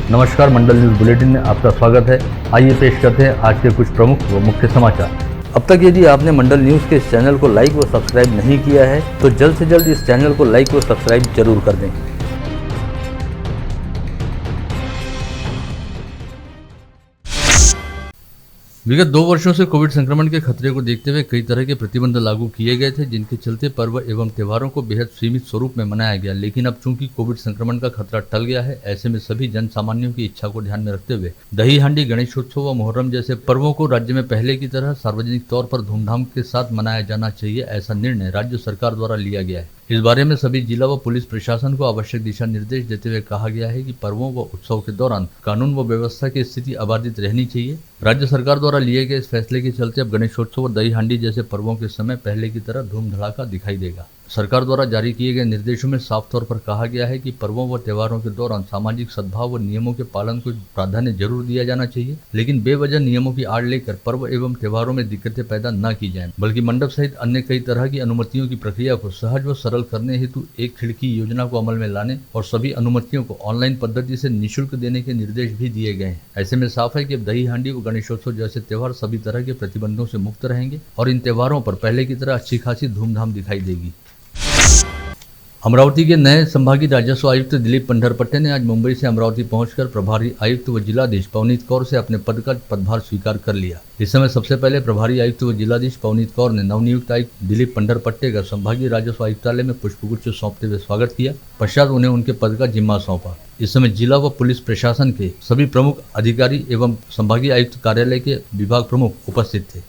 नमस्कार, मंडल news bulletin में आपका स्वागत है। आइए पेश करते हैं आज के कुछ प्रमुख व मुख्य समाचार। अब तक यदि आपने मंडल न्यूज के इस चैनल को लाइक व सब्सक्राइब नहीं किया है तो जल्द से जल्द इस चैनल को लाइक व सब्सक्राइब जरूर कर दें। विगत 2 वर्षों से कोविड संक्रमण के खतरे को देखते हुए कई तरह के प्रतिबंध लागू किए गए थे, जिनके चलते पर्व एवं त्योहारों को बेहद सीमित स्वरूप में मनाया गया। लेकिन अब चूंकि कोविड संक्रमण का खतरा टल गया है, ऐसे में सभी जन सामान्यों की इच्छा को ध्यान में रखते हुए दही हांडी, गणेशोत्सव व मुहर्रम जैसे पर्वों को राज्य में पहले की तरह सार्वजनिक तौर पर धूमधाम के साथ मनाया जाना चाहिए, ऐसा निर्णय राज्य सरकार द्वारा लिया गया है। इस बारे में सभी जिला व पुलिस प्रशासन को आवश्यक दिशा निर्देश देते हुए कहा गया है कि पर्वों व उत्सव के दौरान कानून व व्यवस्था की स्थिति अबाधित रहनी चाहिए। राज्य सरकार द्वारा लिए गए इस फैसले के चलते अब गणेशोत्सव और दही हांडी जैसे पर्वों के समय पहले की तरह धूम धड़ाका दिखाई देगा। सरकार द्वारा जारी किए गए निर्देशों में साफ तौर पर कहा गया है कि पर्वों व त्योहारों के दौरान सामाजिक सद्भाव व नियमों के पालन को प्राधान्य जरूर दिया जाना चाहिए, लेकिन बेवजह नियमों की आड़ लेकर पर्व एवं त्योहारों में दिक्कतें पैदा न की जाएं, बल्कि मंडप सहित अन्य कई तरह की अनुमतियों की प्रक्रिया को सहज व सरल करने हेतु एक खिड़की योजना को अमल में लाने और सभी अनुमतियों को ऑनलाइन पद्धति से निःशुल्क देने के निर्देश भी दिए गए हैं। ऐसे में साफ है कि अब दही हांडी व गणेशोत्सव जैसे त्योहार सभी तरह के प्रतिबंधों से मुक्त रहेंगे और इन त्योहारों पर पहले की तरह अच्छी खासी धूमधाम दिखाई देगी। अमरावती के नए संभागीय राजस्व आयुक्त दिलीप पंढरपट्टे ने आज मुंबई से अमरावती पहुंचकर प्रभारी आयुक्त व जिलाधीश पवनीत कौर से अपने पद का पदभार स्वीकार कर लिया। इस समय सबसे पहले प्रभारी आयुक्त व जिलाधीश पवनीत कौर ने नवनियुक्त आयुक्त दिलीप पंढरपट्टे का संभागीय राजस्व आयुक्तालय में पुष्पगुच्छ सौंपते हुए स्वागत किया। पश्चात उन्हें उनके पद का जिम्मा सौंपा। इस समय जिला व पुलिस प्रशासन के सभी प्रमुख अधिकारी एवं संभागीय आयुक्त कार्यालय के विभाग प्रमुख उपस्थित थे।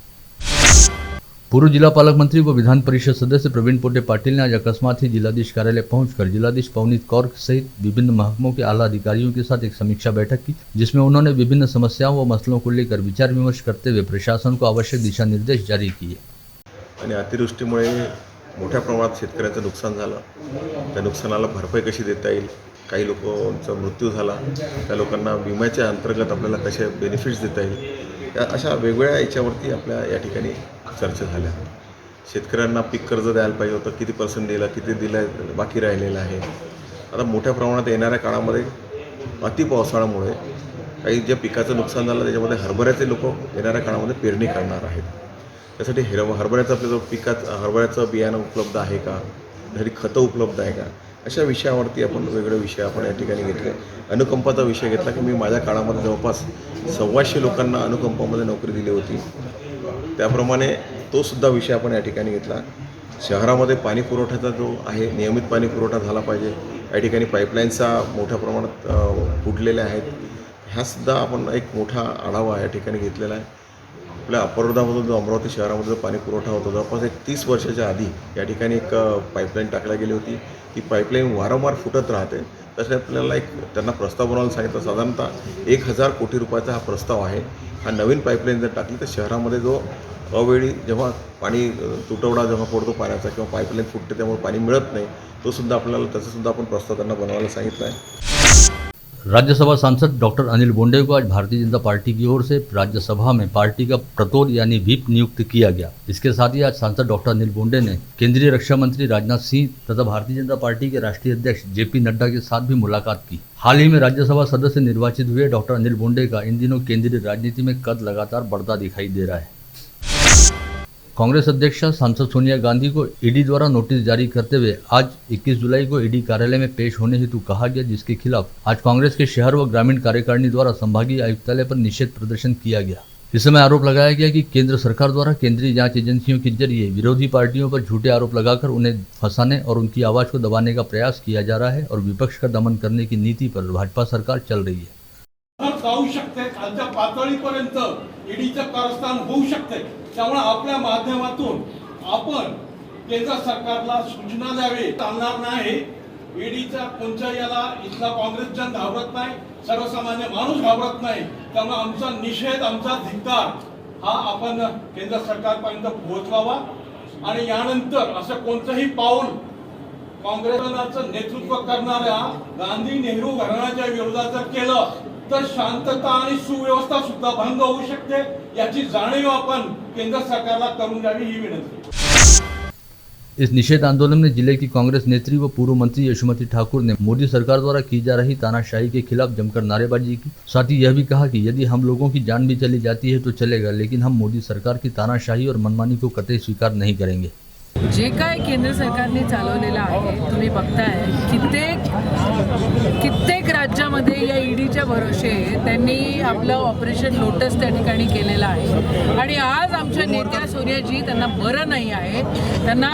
पूर्व जिला पालक मंत्री व विधान परिषद सदस्य प्रवीण पोटे पाटिल ने आज अकस्मात ही जिलाधीश कार्यालय पहुंचकर जिलाधीश पवनीत कौर सहित विभिन्न महकमों के आला अधिकारियों के साथ एक समीक्षा बैठक की, जिसमें उन्होंने विभिन्न समस्याओं व मसलों को लेकर विचार विमर्श करते हुए प्रशासन को आवश्यक दिशा निर्देश जारी किए। आणि अतिवृष्टीमुळे मोठ्या प्रमाणात शेतकऱ्यांचं नुकसान झालं। त्या नुकसानाला भरपाई कशी देता येईल, काही लोकांचा मृत्यू झाला, त्या लोकांना विम्याच्या अंतर्गत आपल्याला कसे बेनिफिट्स देता येईल, या अशा वेगवेगळ्या याच्यावरती आपल्या या ठिकाणी चर्चा झाल्या। शेतकऱ्यांना पीक कर्ज द्यायला पाहिजे होतं, किती % दिलं, किती दिलं बाकी राहिलेलं आहे। आता मोठ्या प्रमाणात येणाऱ्या काळामध्ये अति पावसाळ्यामुळे काही जे पिकाचं नुकसान झालं त्याच्यामध्ये हरभऱ्याचे लोक येणाऱ्या काळामध्ये पेरणी करणार आहेत। त्यासाठी हरभऱ्याचं आपल्या हरभऱ्याचं बियाणं उपलब्ध आहे का, घरी खतं उपलब्ध आहे का, अशा विषयावरती आपण वेगळे विषय आपण या ठिकाणी घेतले। अनुकंपाचा विषय घेतला की मी माझ्या काळामध्ये जवळपास 125 लोकांना अनुकंपामध्ये नोकरी दिली होती, त्याप्रमाणे तो सुद्धा विषय आपण या ठिकाणी घेतला। शहरामध्ये पाणी पुरवठ्याचा जो आहे नियमित पाणी पुरवठा झाला पाहिजे, या ठिकाणी पाईपलाईन्सचा मोठ्या प्रमाणात फुटलेल्या आहेत, ह्या सुद्धा आपण एक मोठा आढावा या ठिकाणी घेतलेला आहे। आपल्या अपरोधामधून जो अमरावती शहरामध्ये जो पाणी पुरवठा होता जवळपास एक 30 वर्षाच्या आधी या ठिकाणी एक पाईपलाईन टाकल्या गेली होती। ती पाईपलाईन वारंवार फुटत राहते। तसे आपल्याला एक त्यांना प्रस्ताव बनवायला सांगितलं, साधारणतः 1000 कोटी रुपयाचा हा प्रस्ताव आहे। हा नवीन पाईपलाईन जर टाकली तर शहरामध्ये जो अवेळी जेव्हा पाणी तुटवडा जेव्हा पडतो पाण्याचा किंवा पाईपलाईन फुटते त्यामुळे पाणी मिळत नाही, तो सुद्धा आपल्याला त्याचा सुद्धा आपण प्रस्ताव त्यांना बनवायला सांगितला आहे। राज्यसभा सांसद डॉक्टर अनिल बोंडे को आज भारतीय जनता पार्टी की ओर से राज्यसभा में पार्टी का प्रतोद यानी व्हिप नियुक्त किया गया। इसके साथ ही आज सांसद डॉक्टर अनिल बोंडे ने केंद्रीय रक्षा मंत्री राजनाथ सिंह तथा भारतीय जनता पार्टी के राष्ट्रीय अध्यक्ष जेपी नड्डा के साथ भी मुलाकात की। हाल ही में राज्यसभा सदस्य निर्वाचित हुए डॉक्टर अनिल बोंडे का इन दिनों केंद्रीय राजनीति में कद लगातार बढ़ता दिखाई दे रहा है। कांग्रेस अध्यक्षा सांसद सोनिया गांधी को ईडी द्वारा नोटिस जारी करते हुए आज 21 जुलाई को ईडी कार्यालय में पेश होने हेतु कहा गया, जिसके खिलाफ आज कांग्रेस के शहर व ग्रामीण कार्यकारिणी द्वारा संभागीय आयुक्तालय पर निषेध प्रदर्शन किया गया। इस समय आरोप लगाया गया कि केंद्र सरकार द्वारा केंद्रीय जांच एजेंसियों के जरिए विरोधी पार्टियों पर झूठे आरोप लगाकर उन्हें फंसाने और उनकी आवाज को दबाने का प्रयास किया जा रहा है और विपक्ष का दमन करने की नीति पर भाजपा सरकार चल रही है। जाऊ शकते, खालच्या पातळीपर्यंत ईडीचं कारस्थान होऊ शकते। त्यामुळे आपल्या माध्यमातून आपण केंद्र सरकारला सूचना द्यावी। चालणार नाही, ईडीचा कोणत्या याला इथला काँग्रेस जन घाबरत नाही, सर्वसामान्य माणूस घाबरत नाही। त्यामुळे आमचा निषेध, आमचा धिक्कार हा आपण केंद्र सरकारपर्यंत पोहोचवावा आणि यानंतर असं कोणतंही पाऊल काँग्रेसचं नेतृत्व करणाऱ्या गांधी नेहरू घराण्याच्या विरोधात जर केलं तर शांतता आणि सुव्यवस्था सुद्धा भंग होऊ शकते, याची जाणीव आपण केंद्र सरकारला करून द्यावी ही विनंती। इस निषेध आंदोलन में जिले की कांग्रेस नेत्री व पूर्व मंत्री यशोमती ठाकुर ने मोदी सरकार द्वारा की जा रही तानाशाही के खिलाफ जमकर नारेबाजी की। साथ ही यह भी कहा कि यदि हम लोगों की जान भी चली जाती है तो चलेगा, लेकिन हम मोदी सरकार की तानाशाही और मनमानी को कतई स्वीकार नहीं करेंगे। जे काय केंद्र सरकारने चालवलेलं आहे तुम्ही बघताय, कित्येक राज्यामध्ये या ईडीच्या भरोसे त्यांनी आपलं ऑपरेशन लोटस त्या ठिकाणी केलेलं आहे आणि आज आमच्या नेत्या सोनियाजी त्यांना बरं नाही आहे, त्यांना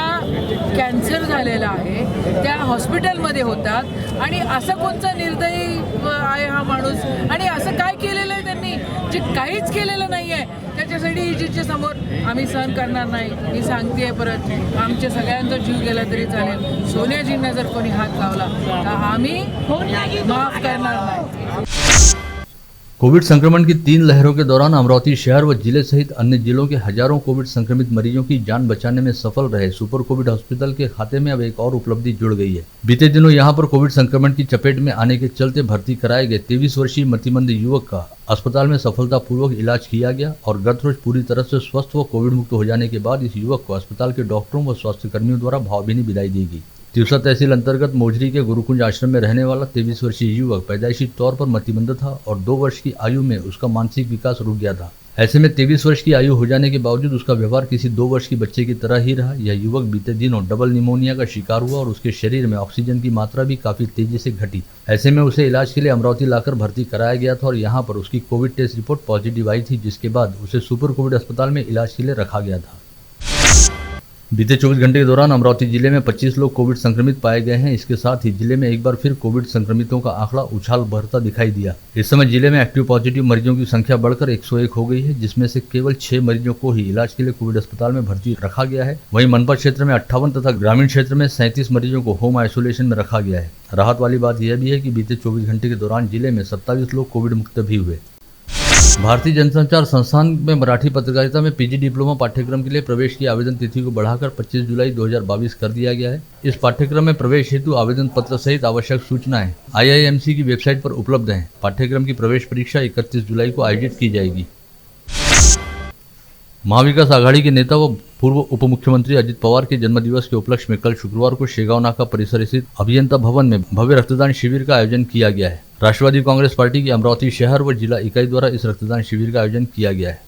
कॅन्सर झालेला आहे, त्या हॉस्पिटलमध्ये होतात आणि असं कोणता निर्दयी आहे हा माणूस आणि असं काय केलेलं आहे त्यांनी जे काहीच केलेलं नाही आहे त्याच्यासाठी ईडीच्या समोर आम्ही सहन करणार नाही। मी सांगते परत, आमच्या सगळ्यांचा जीव गेला तरी चालेल, सोनियाजींना जर कोणी हात लावला तर आम्ही माफ करणार नाही। कोविड संक्रमण की 3 लहरों के दौरान अमरावती शहर व जिले सहित अन्य जिलों के हजारों कोविड संक्रमित मरीजों की जान बचाने में सफल रहे सुपर कोविड हॉस्पिटल के खाते में अब एक और उपलब्धि जुड़ गई है। बीते दिनों यहां पर कोविड संक्रमण की चपेट में आने के चलते भर्ती कराए गए 23 वर्षीय मतिमंद युवक का अस्पताल में सफलतापूर्वक इलाज किया गया और गत रोज पूरी तरह से स्वस्थ व कोविड मुक्त हो जाने के बाद इस युवक को अस्पताल के डॉक्टरों व स्वास्थ्य कर्मियों द्वारा भावभीनी विदाई दी गई। तिवसा तहसील अंतर्गत मोजरी के गुरुकुंज आश्रम में रहने वाला 23 वर्षीय युवक पैदाइशी तौर पर मतिमंद था और 2 वर्ष की आयु में उसका मानसिक विकास रुक गया था। ऐसे में 23 वर्ष की आयु हो जाने के बावजूद उसका व्यवहार किसी 2 वर्ष के बच्चे की तरह ही रहा। यह युवक बीते दिनों डबल निमोनिया का शिकार हुआ और उसके शरीर में ऑक्सीजन की मात्रा भी काफी तेजी से घटी। ऐसे में उसे इलाज के लिए अमरावती लाकर भर्ती कराया गया था और यहाँ पर उसकी कोविड टेस्ट रिपोर्ट पॉजिटिव आई थी, जिसके बाद उसे सुपर कोविड अस्पताल में इलाज के लिए रखा गया था। बीते 24 घंटे के दौरान अमरावती जिले में 25 लोग कोविड संक्रमित पाए गए हैं। इसके साथ ही जिले में एक बार फिर कोविड संक्रमितों का आंकड़ा उछाल भरता दिखाई दिया। इस समय जिले में एक्टिव पॉजिटिव मरीजों की संख्या बढ़कर 101 हो गई है, जिसमें से केवल 6 मरीजों को ही इलाज के लिए कोविड अस्पताल में भर्ती रखा गया है। वहीं मनपा क्षेत्र में 58 तथा ग्रामीण क्षेत्र में 37 मरीजों को होम आइसोलेशन में रखा गया है। राहत वाली बात यह भी है कि बीते 24 घंटे के दौरान जिले में 27 लोग कोविड मुक्त भी हुए। भारतीय जनसंचार संस्थान में मराठी पत्रकारिता में पीजी डिप्लोमा पाठ्यक्रम के लिए प्रवेश की आवेदन तिथि को बढ़ाकर 25 जुलाई 2022 कर दिया गया है। इस पाठ्यक्रम में प्रवेश हेतु आवेदन पत्र सहित आवश्यक सूचनाएं IIMC की वेबसाइट पर उपलब्ध हैं। पाठ्यक्रम की प्रवेश परीक्षा 31 जुलाई को आयोजित की जाएगी। महाविकास आघाड़ी के नेता व पूर्व उप मुख्यमंत्री अजित पवार के जन्मदिवस के उपलक्ष्य में कल शुक्रवार को शेगांव नाका परिसर स्थित अभियंता भवन में भव्य रक्तदान शिविर का आयोजन किया गया है। राष्ट्रवादी कांग्रेस पार्टी की अमरावती शहर व जिला इकाई द्वारा इस रक्तदान शिविर का आयोजन किया गया है।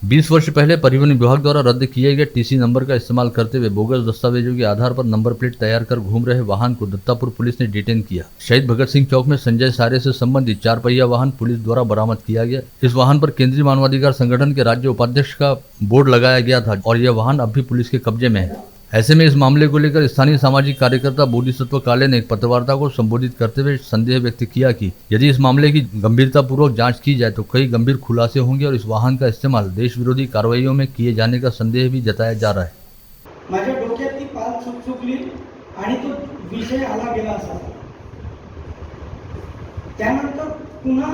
20 वर्ष पहले परिवहन विभाग द्वारा रद्द किए गए टीसी नंबर का इस्तेमाल करते हुए बोगस दस्तावेजों के आधार पर नंबर प्लेट तैयार कर घूम रहे वाहन को दत्तापुर पुलिस ने डिटेन किया। शहीद भगत सिंह चौक में संजय सारे से संबंधित 4 पहिया वाहन पुलिस द्वारा बरामद किया गया। इस वाहन पर केंद्रीय मानवाधिकार संगठन के राज्य उपाध्यक्ष का बोर्ड लगाया गया था और यह वाहन अब भी पुलिस के कब्जे में है। ऐसे में इस मामले को लेकर स्थानीय सामाजिक कार्यकर्ता बोधिसत्व काले ने एक पत्रवार्ता को संबोधित करते हुए संदेह व्यक्त किया कि यदि इस मामले की गंभीरतापूर्वक जांच की जाए तो कई गंभीर खुलासे होंगे और इस वाहन का इस्तेमाल देश विरोधी कार्रवाइयों में किए जाने का संदेह भी जताया जा रहा है। माझ्या डोक्यात ती पाल चुकचुकली आणि तो विषय आला गेला असा। त्यानंतर पुन्हा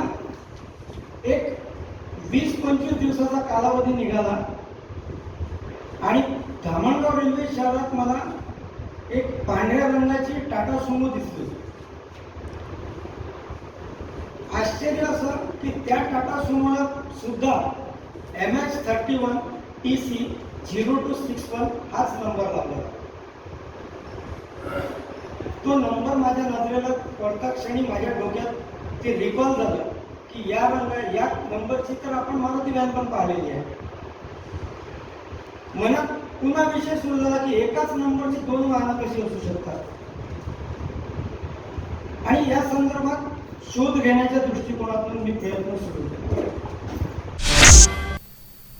एक 20-25 दिवसाचा कालावधी निघाला आणि धामणगाव रेल्वे शहरात मला एक पांढऱ्या रंगाची टाटा सुमो दिसली। आश्चर्य असं की त्या टाटा सुमोला सुद्धा MH31 TC 0261 हाच नंबर लागला। तो नंबर माझ्या नजरेला पडता क्षणी माझ्या डोक्यात ते रिकॉल झालं की या नंबरची तर आपण मारुती व्हॅन पण पाहिलेली आहे। मनात पुन्हा विषय सुरू झाला की एकाच नंबरची 2 वाहनं कशी असू शकतात आणि या संदर्भात शोध घेण्याच्या दृष्टिकोनातून मी प्रयत्न सुरू केले।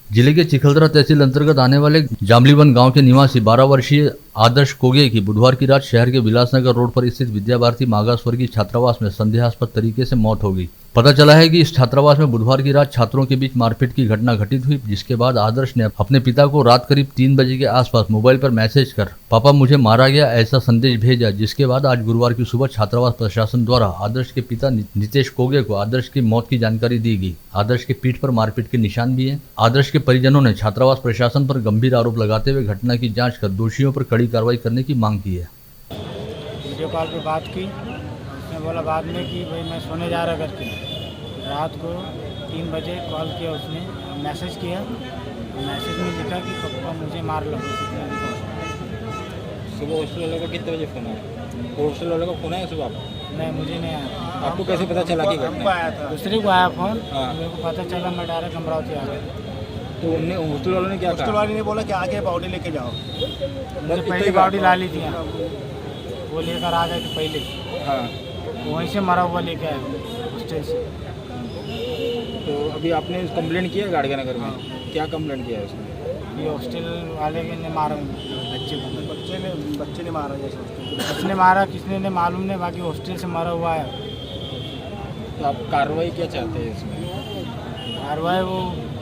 जिले के चिखलदरा तहसील अंतर्गत आने वाले जामलीवन गांव के निवासी 12 वर्षीय आदर्श कोगे की बुधवार की रात शहर के विलासनगर रोड पर स्थित विद्या भारती मागास वर्गीय छात्रावास में संदेहास्पद तरीके से मौत हो गई। पता चला है कि इस छात्रावास में बुधवार की रात छात्रों के बीच मारपीट की घटना घटित हुई, जिसके बाद आदर्श ने अपने पिता को रात करीब 3 बजे के आसपास मोबाइल पर मैसेज कर पापा मुझे मारा गया ऐसा संदेश भेजा, जिसके बाद आज गुरुवार की सुबह छात्रावास प्रशासन द्वारा आदर्श के पिता नितेश कोगे को आदर्श की मौत की जानकारी दी गई। आदर्श के पीठ पर मारपीट के निशान भी हैं। आदर्श के परिजनों ने छात्रावास प्रशासन पर गंभीर आरोप लगाते हुए घटना की जाँच कर दोषियों पर कड़ी कार्रवाई करने की मांग की है। वीडियो कॉल पे बात की, उसने बोला बाद में कि भाई मैं सोने जा रहा करके। रात को 3 बजे कॉल किया, उसने मैसेज किया मैसेज में लिखा कि पप्पा मुझे मार लो। सुबह हॉस्टल वालों को कितने बजे फ़ोन आया? हॉस्टल वालों को फ़ोन आया सुबह आपको? नहीं, मुझे नहीं आया। आपको कैसे पता चला कि घटना है? दूसरे को आया फ़ोन, हाँ। मेरे को पता चला, मैं डायरेक्ट अमरावती आ गया। तो उनने हॉस्टल वालों ने क्या हॉस्टल कहा? वाले ने बोला कि आगे बाउडी लेके जाओ। मुझे पहले बाउडी ला ली थी यहाँ, वो लेकर आ गए थे पहले, हाँ। वहीं से मरा हुआ लेके आए हॉस्टल से। तो अभी आपने कंप्लेंट किया गाड़िया नगर में? क्या कंप्लेंट किया है उसने? ये हॉस्टल वाले ने मारा बच्चे को। बच्चे ने मारा जैसे किसने मारा किसने ने मालूम नहीं, बाकी हॉस्टल से मरा हुआ है। तो आप कार्रवाई क्या चाहते हैं इसमें? कार्रवाई वो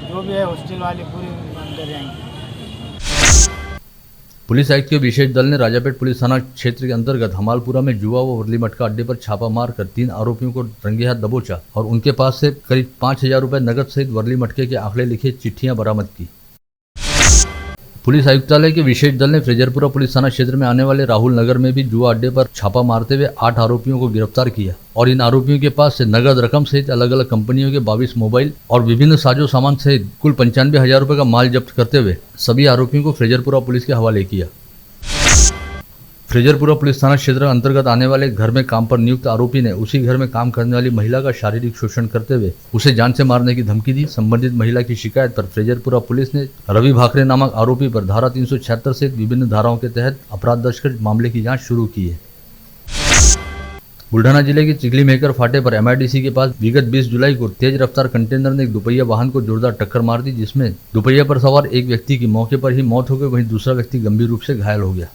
जो भी है हॉस्टल वाले पूरे अंदर जाएंगे। पुलिस आयुक्त के विशेष दल ने राजापेट पुलिस थाना क्षेत्र के अंतर्गत हमालपुरा में जुआ व वर्ली मटका अड्डे पर छापा मारकर 3 आरोपियों को रंगे हाथ दबोचा और उनके पास से करीब 5,000 रुपए नगद सहित वर्ली मटके के आंकड़े लिखे चिट्ठियां बरामद की। पुलिस आयुक्तालय के विशेष दल ने फ्रेजरपुरा पुलिस थाना क्षेत्र में आने वाले राहुल नगर में भी जुआ अड्डे पर छापा मारते हुए 8 आरोपियों को गिरफ्तार किया और इन आरोपियों के पास से नगद रकम सहित अलग अलग कंपनियों के 22 मोबाइल और विभिन्न साजो सामान सहित कुल 95,000 रुपए का माल जब्त करते हुए सभी आरोपियों को फ्रेजरपुरा पुलिस के हवाले किया। फ्रेजरपुरा पुलिस थाना क्षेत्र अंतर्गत आने वाले घर में काम पर नियुक्त आरोपी ने उसी घर में काम करने वाली महिला का शारीरिक शोषण करते हुए उसे जान से मारने की धमकी दी। संबंधित महिला की शिकायत पर फ्रेजरपुरा पुलिस ने रवि भाखरे नामक आरोपी पर धारा 376 सहित विभिन्न धाराओं के तहत अपराध दर्ज कर मामले की जांच शुरू की है। बुल्ढाना जिले के चिखली मेहकर फाटे पर MIDC के पास विगत 20 जुलाई को तेज रफ्तार कंटेनर ने एक दुपहिया वाहन को जोरदार टक्कर मार दी, जिसमें दुपहिया पर सवार एक व्यक्ति की मौके पर ही मौत हो गई, वहीं दूसरा व्यक्ति गंभीर रूप से घायल हो गया।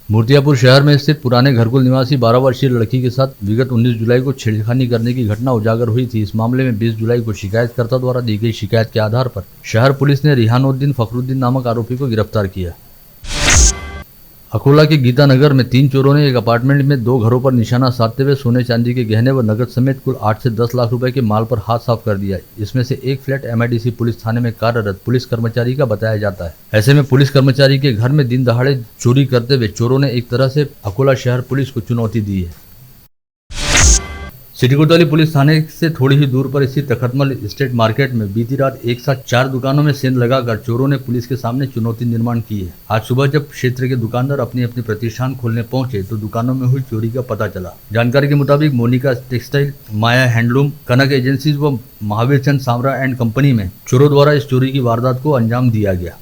मूर्तियापुर शहर में स्थित पुराने घरकुल निवासी 12 वर्षीय लड़की के साथ विगत 19 जुलाई को छेड़खानी करने की घटना उजागर हुई थी। इस मामले में 20 जुलाई को शिकायतकर्ता द्वारा दी गई शिकायत के आधार पर शहर पुलिस ने रिहानुद्दीन फखरुद्दीन नामक आरोपी को गिरफ्तार किया। अकोला के गीता नगर में 3 चोरों ने एक अपार्टमेंट में 2 घरों पर निशाना साधते हुए सोने चांदी के गहने व नगद समेत कुल 8 से 10 लाख रुपए के माल पर हाथ साफ कर दिया। इसमें से एक फ्लैट MIDC पुलिस थाने में कार्यरत पुलिस कर्मचारी का बताया जाता है। ऐसे में पुलिस कर्मचारी के घर में दिन दहाड़े चोरी करते हुए चोरों ने एक तरह से अकोला शहर पुलिस को चुनौती दी है। सिटी कोतवाली पुलिस थाने से थोड़ी ही दूर पर स्थित तखतमल स्टेट मार्केट में बीती रात एक साथ 4 दुकानों में सेंध लगाकर चोरों ने पुलिस के सामने चुनौती निर्माण की है। आज सुबह जब क्षेत्र के दुकानदार अपनी अपनी प्रतिष्ठान खोलने पहुंचे तो दुकानों में हुई चोरी का पता चला। जानकारी के मुताबिक मोनिका टेक्सटाइल, माया हैंडलूम, कनक एजेंसीज व महावीर चंद सामरा एंड कंपनी में चोरों द्वारा इस चोरी की वारदात को अंजाम दिया गया।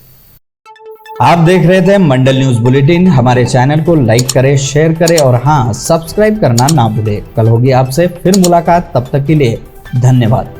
आप देख रहे थे मंडल न्यूज बुलेटिन। हमारे चैनल को लाइक करें, शेयर करें और हाँ, सब्सक्राइब करना ना भूलें। कल होगी आपसे फिर मुलाकात, तब तक के लिए धन्यवाद।